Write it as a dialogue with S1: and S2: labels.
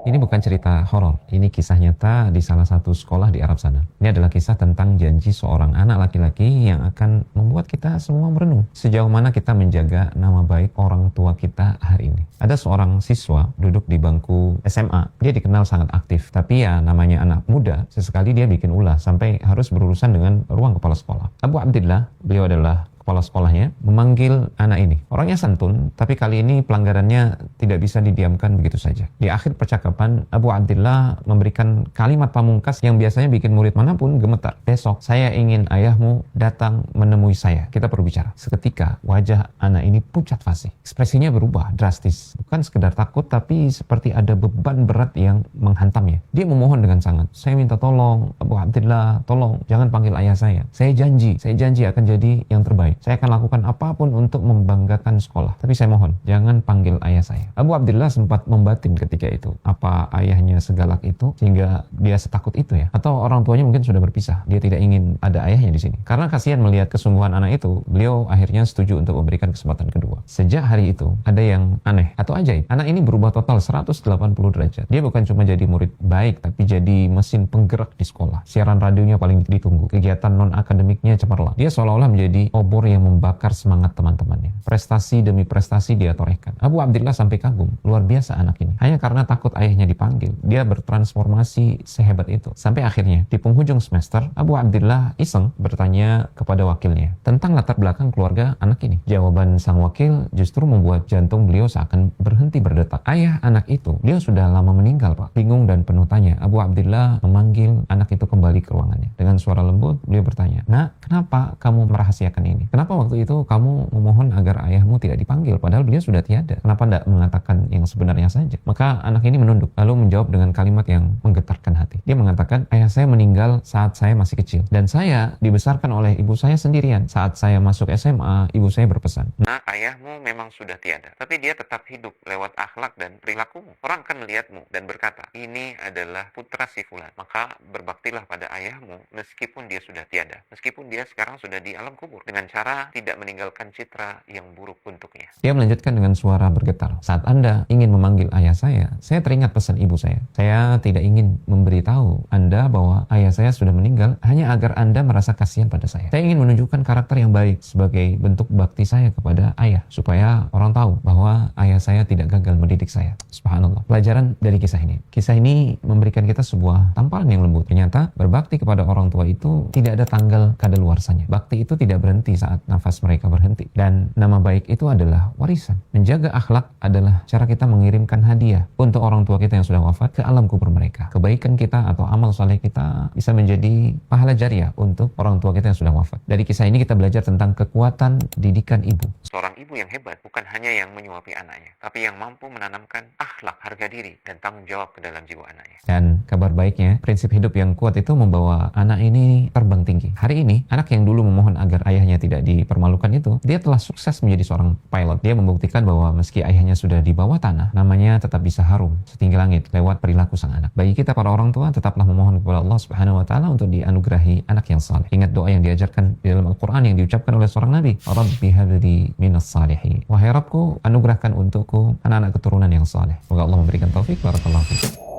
S1: Ini bukan cerita horor, ini kisah nyata di salah satu sekolah di Arab sana. Ini adalah kisah tentang janji seorang anak laki-laki yang akan membuat kita semua merenung. Sejauh mana kita menjaga nama baik orang tua kita hari ini. Ada seorang siswa duduk di bangku SMA, dia dikenal sangat aktif. Tapi ya namanya anak muda, sesekali dia bikin ulah sampai harus berurusan dengan ruang kepala sekolah. Abu Abdillah, beliau adalah kepala sekolahnya, memanggil anak ini. Orangnya santun, tapi kali ini pelanggarannya tidak bisa didiamkan begitu saja. Di akhir percakapan, Abu Abdillah memberikan kalimat pamungkas yang biasanya bikin murid manapun gemetar. Besok, saya ingin ayahmu datang menemui saya. Kita perlu bicara. Seketika, wajah anak ini pucat fasih. Ekspresinya berubah drastis. Bukan sekedar takut, tapi seperti ada beban berat yang menghantamnya. Dia memohon dengan sangat. Saya minta tolong, Abu Abdillah, tolong, jangan panggil ayah saya. Saya janji akan jadi yang terbaik. Saya akan lakukan apapun untuk membanggakan sekolah. Tapi saya mohon, jangan panggil ayah saya. Abu Abdillah sempat membatin ketika itu. Apa ayahnya segalak itu sehingga dia setakut itu ya? Atau orang tuanya mungkin sudah berpisah. Dia tidak ingin ada ayahnya di sini. Karena kasihan melihat kesungguhan anak itu, beliau akhirnya setuju untuk memberikan kesempatan kedua. Sejak hari itu, ada yang aneh atau ajaib. Anak ini berubah total 180 derajat. Dia bukan cuma jadi murid baik, tapi jadi mesin penggerak di sekolah. Siaran radionya paling ditunggu. Kegiatan non-akademiknya cemerlang. Dia seolah-olah menjadi obor yang membakar semangat teman-temannya. Prestasi demi prestasi dia torehkan. Abu Abdillah sampai kagum, luar biasa anak ini. Hanya karena takut ayahnya dipanggil, dia bertransformasi sehebat itu. Sampai akhirnya, di penghujung semester, Abu Abdillah iseng bertanya kepada wakilnya tentang latar belakang keluarga anak ini. Jawaban sang wakil justru membuat jantung beliau seakan berhenti berdetak. Ayah anak itu, dia sudah lama meninggal, Pak. Bingung dan penuh tanya, Abu Abdillah memanggil anak itu kembali ke ruangannya. Dengan suara lembut, beliau bertanya, "Nak, kenapa kamu merahasiakan ini? Kenapa waktu itu kamu memohon agar ayahmu tidak dipanggil, padahal beliau sudah tiada? Kenapa tidak mengatakan yang sebenarnya saja?" Maka anak ini menunduk, lalu menjawab dengan kalimat yang menggetarkan hati. Dia mengatakan, "Ayah saya meninggal saat saya masih kecil, dan saya dibesarkan oleh ibu saya sendirian. Saat saya masuk SMA, ibu saya berpesan, 'Nak, ayahmu memang sudah tiada, tapi dia tetap hidup lewat akhlak dan perilakumu. Orang akan melihatmu dan berkata, ini adalah putra si fulan. Maka berbaktilah pada ayahmu meskipun dia sudah tiada, meskipun dia sekarang sudah di alam kubur, dengan cara tidak meninggalkan citra yang buruk untuknya.'" Dia melanjutkan dengan suara bergetar, "Saat Anda ingin memanggil ayah saya teringat pesan ibu saya. Saya tidak ingin memberitahu Anda bahwa ayah saya sudah meninggal hanya agar Anda merasa kasihan pada saya. Saya ingin menunjukkan karakter yang baik sebagai bentuk bakti saya kepada ayah, supaya orang tahu bahwa ayah saya tidak gagal mendidik saya." Subhanallah. Pelajaran dari kisah ini. Kisah ini memberikan kita sebuah tamparan yang lembut. Ternyata berbakti kepada orang tua itu tidak ada tanggal kadaluarsanya. Bakti itu tidak berhenti saat nafas mereka berhenti. Dan nama baik itu adalah warisan. Menjaga akhlak adalah cara kita mengirimkan hadiah untuk orang tua kita yang sudah wafat ke alam kubur mereka. Kebaikan kita atau amal soleh kita bisa menjadi pahala jariah untuk orang tua kita yang sudah wafat. Dari kisah ini kita belajar tentang kekuatan didikan ibu. Seorang ibu yang hebat bukan hanya yang menyuapi anaknya, tapi yang mampu menanamkan akhlak, harga diri, dan tanggung jawab ke dalam jiwa anaknya. Dan kabar baiknya, prinsip hidup yang kuat itu membawa anak ini terbang tinggi. Hari ini, anak yang dulu memohon agar ayahnya tidak dipermalukan itu, dia telah sukses menjadi seorang pilot. Dia membuktikan bahwa meski ayahnya sudah di bawah tanah, namanya tetap bisa harum setinggi langit lewat perilaku sang anak. Bagi kita para orang tua, tetaplah memohon kepada Allah Subhanahu wa taala untuk dianugerahi anak yang saleh. Ingat doa yang diajarkan di dalam Al-Qur'an yang diucapkan oleh seorang nabi, "Rabbi habli minas salihin." Wahai Rabbku, anugerahkan untukku anak-anak keturunan yang saleh. Semoga Allah memberikan taufik. Barakallahu fiik.